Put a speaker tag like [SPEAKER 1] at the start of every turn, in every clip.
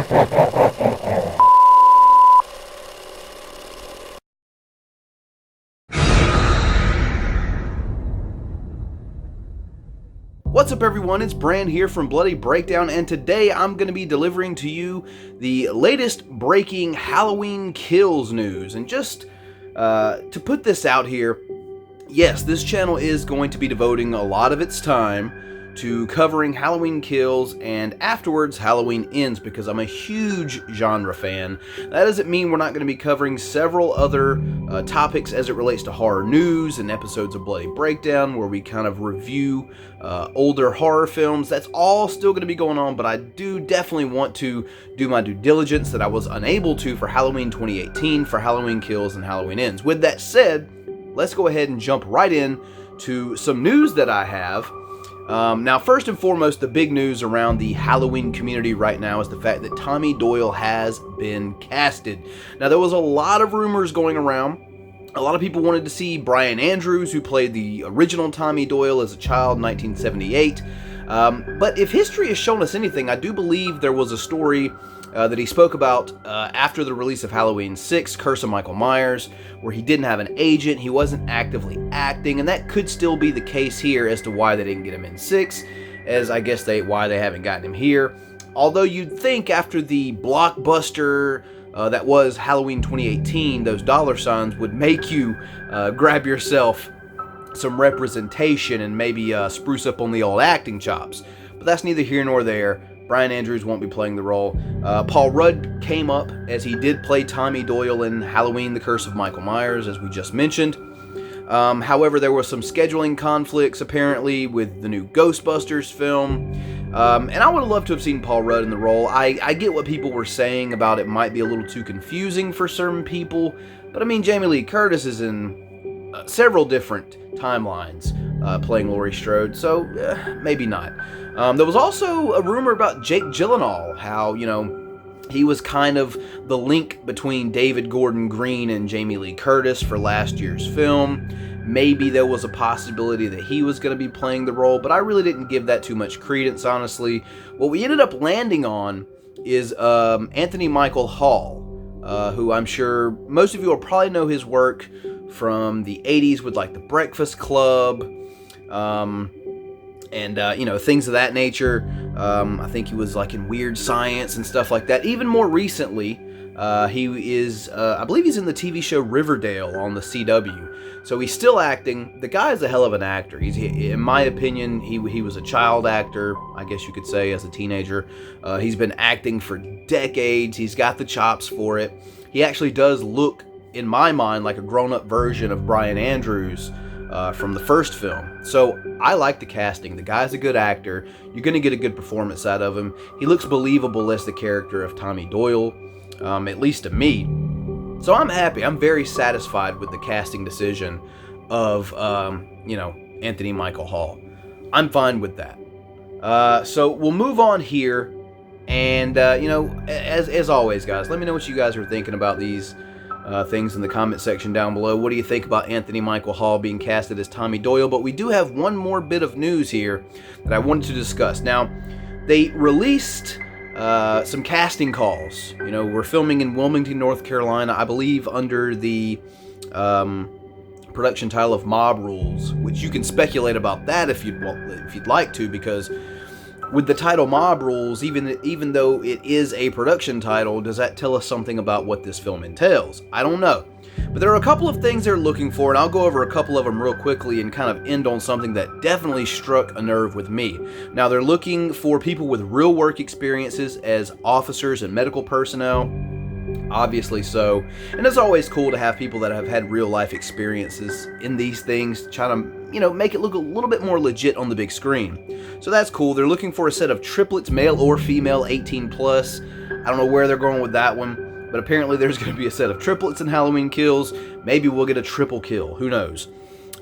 [SPEAKER 1] What's up everyone, it's Brand here from Bloody Breakdown, and today I'm going to be delivering to you the latest breaking Halloween Kills news. And just to put this out here, yes, this channel is going to be devoting a lot of its time to covering Halloween Kills and afterwards Halloween Ends, because I'm a huge genre fan. That doesn't mean we're not going to be covering several other topics as it relates to horror news and episodes of Bloody Breakdown where we kind of review older horror films. That's all still going to be going on, but I do definitely want to do my due diligence that I was unable to for Halloween 2018, for Halloween Kills and Halloween Ends. With that said, let's go ahead and jump right in to some news that I have. Now, first and foremost, the big news around the Halloween community right now is the fact that Tommy Doyle has been casted. Now, there was a lot of rumors going around. A lot of people wanted to see Brian Andrews, who played the original Tommy Doyle as a child in 1978. But if history has shown us anything, I do believe there was a story that he spoke about after the release of Halloween 6, Curse of Michael Myers, where he didn't have an agent, he wasn't actively acting, and that could still be the case here as to why they didn't get him in 6, as I guess why they haven't gotten him here. Although you'd think after the blockbuster that was Halloween 2018, those dollar signs would make you grab yourself some representation and maybe spruce up on the old acting chops. But that's neither here nor there. Brian Andrews won't be playing the role. Paul Rudd came up, as he did play Tommy Doyle in Halloween, The Curse of Michael Myers, as we just mentioned. However, there were some scheduling conflicts, apparently, with the new Ghostbusters film. And I would have loved to have seen Paul Rudd in the role. I get what people were saying about it might be a little too confusing for certain people. But, I mean, Jamie Lee Curtis is in several different timelines playing Laurie Strode, so maybe not. There was also a rumor about Jake Gyllenhaal, how, he was kind of the link between David Gordon Green and Jamie Lee Curtis for last year's film. Maybe there was a possibility that he was going to be playing the role, but I really didn't give that too much credence, honestly. What we ended up landing on is Anthony Michael Hall, who I'm sure most of you will probably know his work from the 80s with like The Breakfast Club, and things of that nature. I think he was like in Weird Science and stuff like that. Even more recently, he is, I believe he's in the TV show Riverdale on the CW. So he's still acting. The guy is a hell of an actor. In my opinion, he was a child actor, I guess you could say, as a teenager. He's been acting for decades. He's got the chops for it. He actually does look, in my mind, like a grown-up version of Brian Andrews from the first film. So I like the casting. The guy's a good actor. You're going to get a good performance out of him. He looks believable as the character of Tommy Doyle, at least to me. So I'm happy. I'm very satisfied with the casting decision of, Anthony Michael Hall. I'm fine with that. So we'll move on here. And, as always, guys, let me know what you guys are thinking about these things in the comment section down below. What do you think about Anthony Michael Hall being casted as Tommy Doyle? But we do have one more bit of news here that I wanted to discuss. Now, they released some casting calls. We're filming in Wilmington, North Carolina, I believe under the production title of Mob Rules, which you can speculate about that if you'd like to, because with the title Mob Rules, even though it is a production title, does that tell us something about what this film entails? I don't know. But there are a couple of things they're looking for, and I'll go over a couple of them real quickly and kind of end on something that definitely struck a nerve with me. Now, they're looking for people with real work experiences as officers and medical personnel. Obviously so. And it's always cool to have people that have had real life experiences in these things, trying to, make it look a little bit more legit on the big screen. So that's cool. They're looking for a set of triplets, male or female, 18 plus. I don't know where they're going with that one, but apparently there's going to be a set of triplets in Halloween Kills. Maybe we'll get a triple kill. Who knows?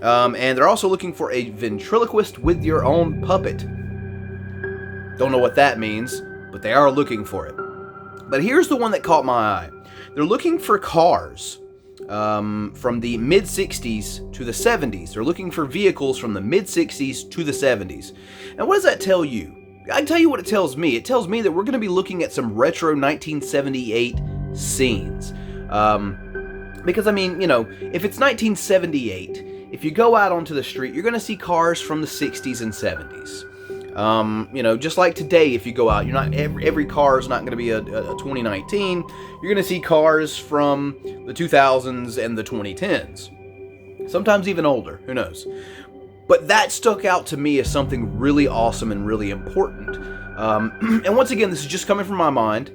[SPEAKER 1] And they're also looking for a ventriloquist with your own puppet. Don't know what that means, but they are looking for it. But here's the one that caught my eye. They're looking for cars from the mid-60s to the 70s. They're looking for vehicles from the mid-60s to the 70s. And what does that tell you? I can tell you what it tells me. It tells me that we're going to be looking at some retro 1978 scenes. Because, I mean, you know, if it's 1978, if you go out onto the street, you're going to see cars from the 60s and 70s. You know, just like today, if you go out, you're not every car is not going to be a 2019. You're going to see cars from the 2000s and the 2010s. Sometimes even older, who knows. But that stuck out to me as something really awesome and really important. And once again, this is just coming from my mind.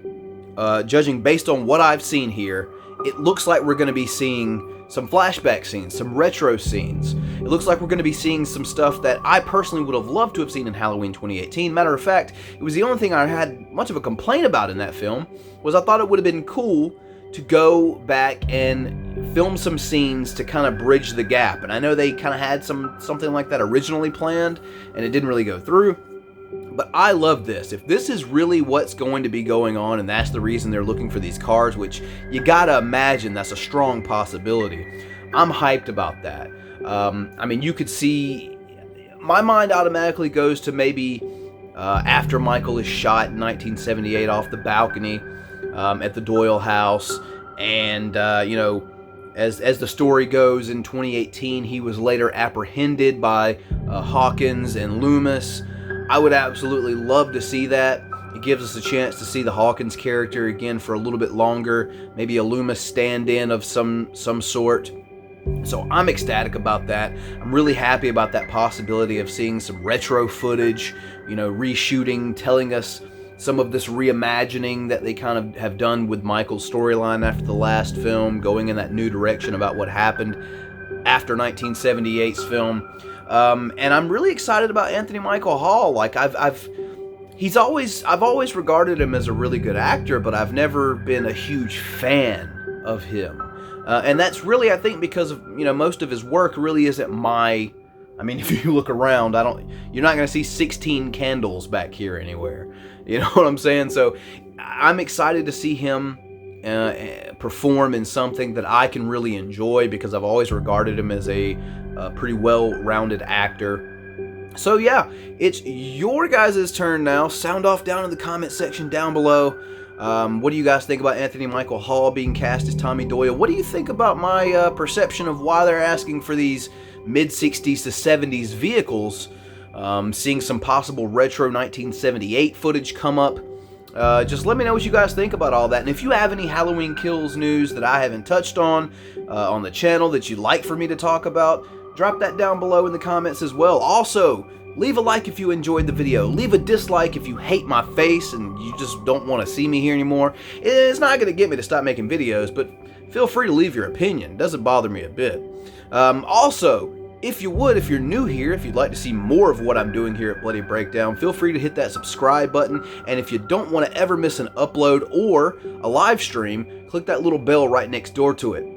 [SPEAKER 1] Judging based on what I've seen here, it looks like we're going to be seeing some flashback scenes, some retro scenes. It looks like we're going to be seeing some stuff that I personally would have loved to have seen in Halloween 2018. Matter of fact, it was the only thing I had much of a complaint about in that film, was I thought it would have been cool to go back and film some scenes to kind of bridge the gap. And I know they kind of had something like that originally planned, and it didn't really go through. But I love this. If this is really what's going to be going on, and that's the reason they're looking for these cars, which you gotta imagine that's a strong possibility, I'm hyped about that. I mean, you could see, my mind automatically goes to maybe after Michael is shot in 1978 off the balcony at the Doyle house, and you know, as the story goes, in 2018 he was later apprehended by Hawkins and Loomis. I would absolutely love to see that. It gives us a chance to see the Hawkins character again for a little bit longer, maybe a Loomis stand-in of some sort. So I'm ecstatic about that. I'm really happy about that possibility of seeing some retro footage, you know, reshooting, telling us some of this reimagining that they kind of have done with Michael's storyline after the last film, going in that new direction about what happened after 1978's film. And I'm really excited about Anthony Michael Hall. Like I've always regarded him as a really good actor, but I've never been a huge fan of him. And that's really, I think, because of, you know, most of his work really isn't my. I mean, if you look around, you're not going to see 16 candles back here anywhere. You know what I'm saying? So I'm excited to see him perform in something that I can really enjoy, because I've always regarded him as a pretty well-rounded actor. So yeah, it's your guys' turn now. Sound off down in the comment section down below. What do you guys think about Anthony Michael Hall being cast as Tommy Doyle? What do you think about my perception of why they're asking for these mid-60s to 70s vehicles? Seeing some possible retro 1978 footage come up. Just let me know what you guys think about all that. And if you have any Halloween Kills news that I haven't touched on the channel that you'd like for me to talk about, drop that down below in the comments as well. Also, leave a like if you enjoyed the video. Leave a dislike if you hate my face and you just don't want to see me here anymore. It's not going to get me to stop making videos, but feel free to leave your opinion. It doesn't bother me a bit. Also, if you're new here, if you'd like to see more of what I'm doing here at Bloody Breakdown, feel free to hit that subscribe button. And if you don't want to ever miss an upload or a live stream, click that little bell right next door to it.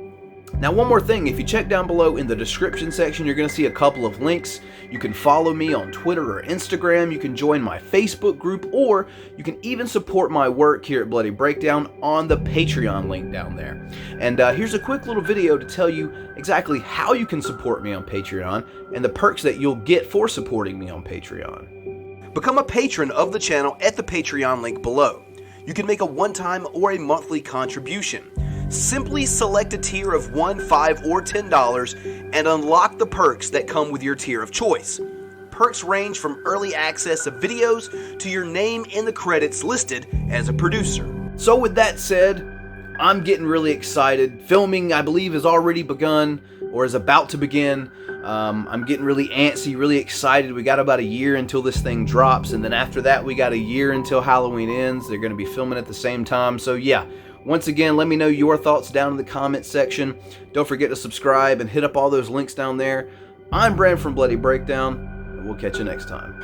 [SPEAKER 1] Now, one more thing, if you check down below in the description section, you're going to see a couple of links. You can follow me on Twitter or Instagram, you can join my Facebook group, or you can even support my work here at Bloody Breakdown on the Patreon link down there. And here's a quick little video to tell you exactly how you can support me on Patreon and the perks that you'll get for supporting me on Patreon. Become a patron of the channel at the Patreon link below. You can make a one-time or a monthly contribution. Simply select a tier of $1, $5, or $10 and unlock the perks that come with your tier of choice. Perks range from early access of videos to your name in the credits listed as a producer. So with that said, I'm getting really excited. Filming, I believe, has already begun or is about to begin. I'm getting really antsy, really excited. We got about a year until this thing drops, and then after that we got a year until Halloween ends. They're going to be filming at the same time. So yeah, once again, let me know your thoughts down in the comment section. Don't forget to subscribe and hit up all those links down there. I'm Brand from Bloody Breakdown, and we'll catch you next time.